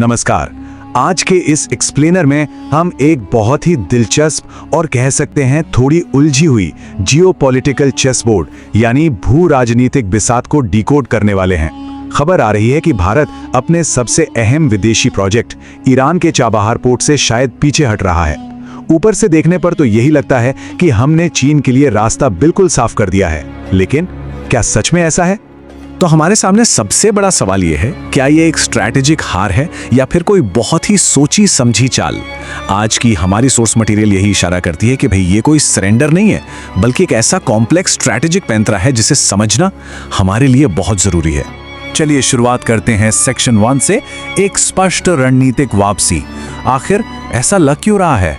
नमस्कार। आज के इस एक्सप्लेनर में हम एक बहुत ही दिलचस्प और कह सकते हैं थोड़ी उलझी हुई जियोपॉलिटिकल चेस बोर्ड यानी भू राजनीतिक बिसात को डिकोड करने वाले हैं। खबर आ रही है कि भारत अपने सबसे अहम विदेशी प्रोजेक्ट ईरान के चाबहार पोर्ट से शायद पीछे हट रहा है। ऊपर से देखने पर तो यही लगता है कि हमने चीन के लिए रास्ता बिल्कुल साफ कर दिया है, लेकिन क्या सच में ऐसा है? तो हमारे सामने सबसे बड़ा सवाल यह है, क्या ये एक स्ट्रैटेजिक हार है या फिर कोई बहुत ही सोची समझी चाल? आज की हमारी सोर्स मटेरियल यही इशारा करती है कि भाई ये कोई सरेंडर नहीं है, बल्कि एक ऐसा कॉम्प्लेक्स स्ट्रैटेजिक पैंतरा है जिसे समझना हमारे लिए बहुत जरूरी है। चलिए शुरुआत करते हैं सेक्शन 1 से, एक स्पष्ट रणनीतिक वापसी। आखिर ऐसा लग क्यों रहा है?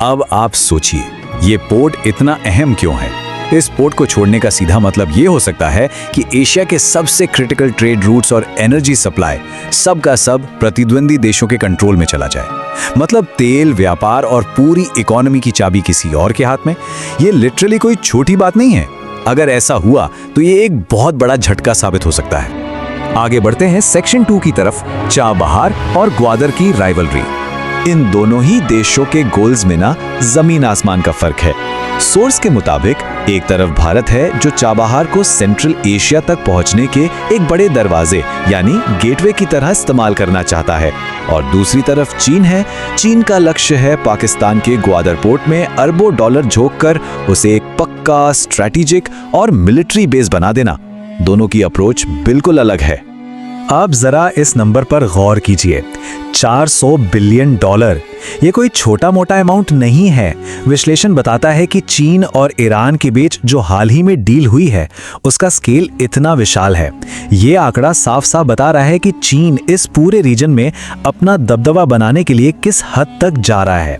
अब आप सोचिए, ये पोर्ट इतना अहम क्यों है? इस पोर्ट को छोड़ने का सीधा मतलब ये हो सकता है कि एशिया के सबसे क्रिटिकल ट्रेड रूट्स और एनर्जी सप्लाई सब का सब प्रतिद्वंदी देशों के कंट्रोल में चला जाए। मतलब तेल, व्यापार और पूरी इकोनॉमी की चाबी किसी और के हाथ में। ये लिटरली कोई छोटी बात नहीं है। अगर ऐसा हुआ तो ये एक बहुत बड़ा झटका साबित हो सकता है। आगे बढ़ते हैं सेक्शन 2 की तरफ, चाबहार और ग्वादर की राइवलरी। इन दोनों ही देशों के गोल्स में ना जमीन आसमान का फर्क है। सोर्स के मुताबिक एक तरफ भारत है जो चाबहार को सेंट्रल एशिया तक पहुंचने के एक बड़े दरवाजे यानी गेटवे की तरह इस्तेमाल करना चाहता है, और दूसरी तरफ चीन है। चीन का लक्ष्य है पाकिस्तान के ग्वादर पोर्ट में अरबों डॉलर झोंककर उसे एक पक्का स्ट्रैटेजिक और मिलिट्री बेस बना देना। दोनों की अप्रोच बिल्कुल अलग है। अब जरा इस नंबर पर गौर कीजिए, 400 बिलियन डॉलर। ये कोई छोटा मोटा अमाउंट नहीं है। विश्लेषण बताता है कि चीन और ईरान के बीच जो हाल ही में डील हुई है उसका स्केल इतना विशाल है। ये आंकड़ा साफ साफ बता रहा है कि चीन इस पूरे रीजन में अपना दबदबा बनाने के लिए किस हद तक जा रहा है।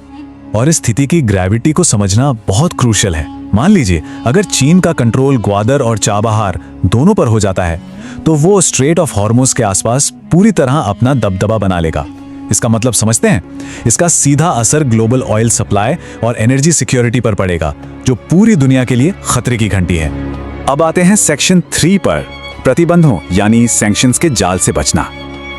और इस स्थिति की ग्रेविटी को समझना बहुत क्रूशियल है। मान लीजिए अगर चीन का कंट्रोल ग्वादर और चाबहार दोनों पर हो जाता है तो वो स्ट्रेट ऑफ हॉर्मुज के आसपास पूरी तरह अपना दबदबा बना लेगा। इसका मतलब समझते हैं? इसका सीधा असर ग्लोबल ऑयल सप्लाई और एनर्जी सिक्योरिटी पर पड़ेगा, जो पूरी दुनिया के लिए खतरे की घंटी है। अब आते हैं सेक्शन 3 पर, प्रतिबंधों यानी सैंक्शंस के जाल से बचना।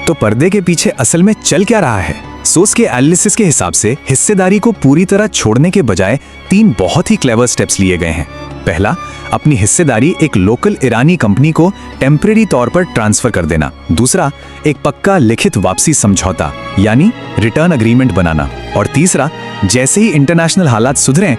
तो पर्दे के पीछे असल में चल क्या रहा है? सोर्स के एनालिसिस के हिसाब से हिस्सेदारी को पूरी तरह छोड़ने के बजाय 3 बहुत ही क्लेवर स्टेप्स लिए गए हैं। पहला, अपनी हिस्सेदारी एक लोकल ईरानी कंपनी को टेम्परेरी तौर पर ट्रांसफर कर देना। दूसरा, एक पक्का लिखित वापसी समझौता यानी रिटर्न अग्रीमेंट बनाना। और तीसरा, जैसे ही इंटरनेशनल हालात सुधरें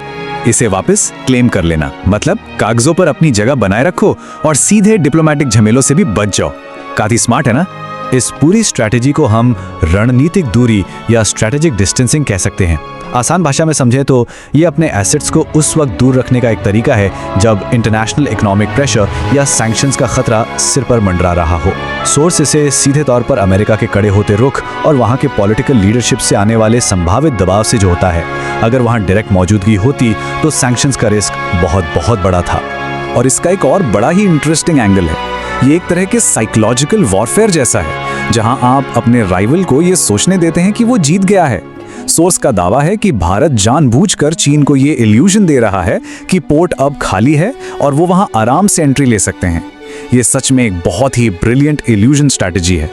इसे वापस क्लेम कर लेना। मतलब कागजों पर अपनी जगह बनाए रखो और सीधे डिप्लोमेटिक झमेलों से भी बच जाओ। काफी स्मार्ट है ना? इस पूरी स्ट्रैटेजी को हम रणनीतिक दूरी या स्ट्रैटेजिक डिस्टेंसिंग कह सकते हैं। आसान भाषा में समझें तो ये अपने एसेट्स को उस वक्त दूर रखने का एक तरीका है जब इंटरनेशनल इकोनॉमिक प्रेशर या सैंक्शंस का खतरा सिर पर मंडरा रहा हो। सोर्स इसे सीधे तौर पर अमेरिका के कड़े होते रुख और वहाँ के पॉलिटिकल लीडरशिप से आने वाले संभावित दबाव से जोड़ता है। अगर वहाँ डायरेक्ट मौजूदगी होती तो सैंक्शंस का रिस्क बहुत बहुत बड़ा था। और इसका एक और बड़ा ही इंटरेस्टिंग एंगल है, ये एक तरह के साइकोलॉजिकल वॉरफेयर जैसा है, जहां आप अपने राइवल को ये सोचने देते हैं कि वो जीत गया है। सोर्स का दावा है कि भारत जानबूझकर चीन को ये इल्यूजन दे रहा है कि पोर्ट अब खाली है और वो वहां आराम से एंट्री ले सकते हैं। ये सच में एक बहुत ही ब्रिलियंट इल्यूजन स्ट्रैटेजी है।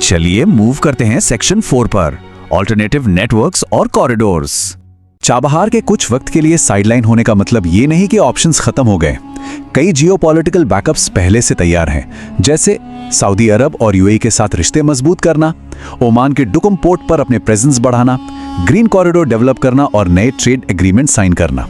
चलिए मूव करते हैं सेक्शन 4 पर, ऑल्टरनेटिव नेटवर्क्स और कॉरिडोर्स। चाबहार के कुछ वक्त के लिए साइडलाइन होने का मतलब ये नहीं कि ऑप्शंस खत्म हो गए। कई जियोपॉलिटिकल बैकअप्स पहले से तैयार हैं, जैसे सऊदी अरब और यूएई के साथ रिश्ते मजबूत करना, ओमान के डुकम पोर्ट पर अपने प्रेजेंस बढ़ाना, ग्रीन कॉरिडोर डेवलप करना और नए ट्रेड एग्रीमेंट साइन करना।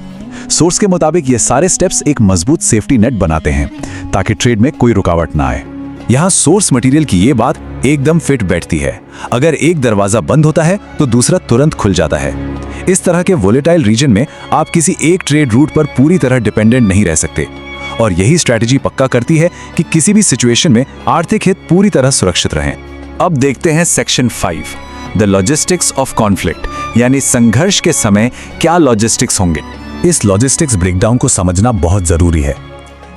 सोर्स के मुताबिक ये सारे स्टेप्स एक मजबूत सेफ्टी नेट बनाते हैं ताकि ट्रेड में कोई रुकावट ना आए। यहाँ सोर्स मटेरियल की ये बात एकदम फिट बैठती है। अगर एक दरवाजा बंद होता है तो दूसरा तुरंत खुल जाता है। इस तरह के वोलेटाइल रीजन में आप किसी एक ट्रेड रूट पर पूरी तरह डिपेंडेंट नहीं रह सकते, और यही स्ट्रैटेजी पक्का करती है कि किसी भी सिचुएशन में आर्थिक हित पूरी तरह सुरक्षित रहें। अब देखते हैं section 5, the logistics of conflict यानी संघर्ष के समय क्या लॉजिस्टिक्स होंगे। इस लॉजिस्टिक्स ब्रेकडाउन को समझना बहुत जरूरी है।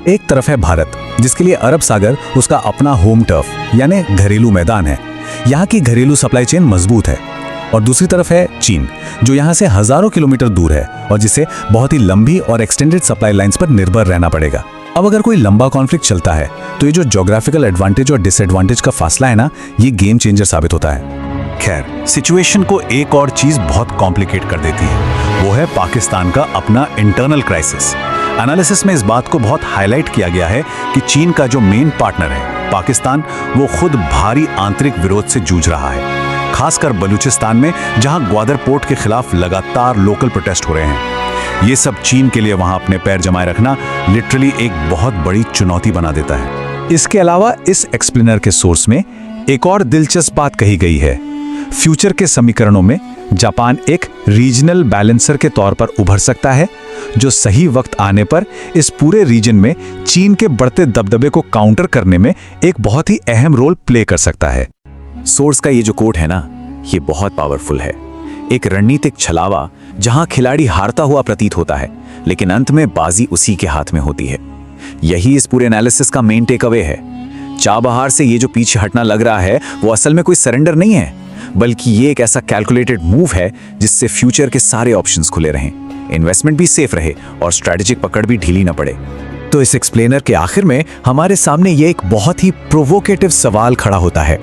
एक तरफ है भारत, जिसके लिए अरब सागर उसका अपना होम टर्फ यानी घरेलू मैदान है। यहाँ की घरेलू सप्लाई चेन मजबूत है। और दूसरी तरफ है चीन, जो यहाँ से हजारों किलोमीटर दूर है और जिसे बहुत ही लंबी और एक्सटेंडेड सप्लाई लाइंस पर निर्भर रहना पड़ेगा। अब अगर कोई लंबा कॉन्फ्लिक्ट चलता है तो ये जो ज्योग्राफिकल एडवांटेज और डिसएडवांटेज का फासला है ना, ये गेम चेंजर साबित होता है। खैर, सिचुएशन को एक और चीज बहुत कॉम्प्लिकेट कर देती है, वो है पाकिस्तान का अपना इंटरनल क्राइसिस। एनालिसिस में इस बात को बहुत हाईलाइट किया गया है कि चीन का जो मेन पार्टनर है पाकिस्तान, वो खुद भारी आंतरिक विरोध से जूझ रहा है, खासकर बलूचिस्तान में, जहां ग्वादर पोर्ट के खिलाफ लगातार लोकल प्रोटेस्ट हो रहे हैं। ये सब चीन के लिए वहां अपने पैर जमाए रखना लिटरली एक बहुत बड़ी चुनौती बना देता है। इसके अलावा इस एक्सप्लेनर के सोर्स में एक और दिलचस्प बात कही गई है। फ्यूचर के समीकरणों में जापान एक रीजनल बैलेंसर के तौर पर उभर सकता है, जो सही वक्त आने पर इस पूरे रीजन में चीन के बढ़ते दबदबे को काउंटर करने में एक बहुत ही अहम रोल प्ले कर सकता है। सोर्स का ये जो कोट है ना, ये बहुत पावरफुल है। एक रणनीतिक छलावा जहां खिलाड़ी हारता हुआ प्रतीत होता है, लेकिन अंत में बाजी उसी के हाथ में होती है। यही इस पूरे एनालिसिस का मेन टेक अवे है। चाबहार से ये जो पीछे हटना लग रहा है, वो असल में कोई सरेंडर नहीं है, बल्कि ये एक ऐसा कैलकुलेटेड मूव है जिससे फ्यूचर के सारे ऑप्शंस खुले रहें, इन्वेस्टमेंट भी सेफ रहे और स्ट्रेटेजिक पकड़ भी ढीली ना पड़े। तो इस एक्सप्लेनर के आखिर में हमारे सामने ये एक बहुत ही प्रोवोकेटिव सवाल खड़ा होता है,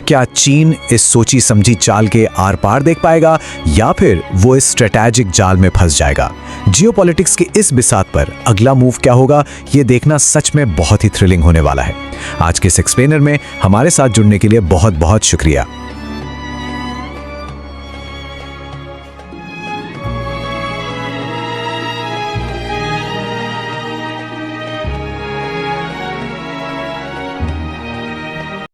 क्या चीन इस सोची समझी चाल के आर पार देख पाएगा या फिर वो इस स्ट्रेटेजिक जाल में फंस जाएगा? जियोपॉलिटिक्स के इस बिसात पर अगला मूव क्या होगा, ये देखना सच में बहुत ही थ्रिलिंग होने वाला है। आज के इस एक्सप्लेनर में हमारे साथ जुड़ने के लिए बहुत बहुत शुक्रिया।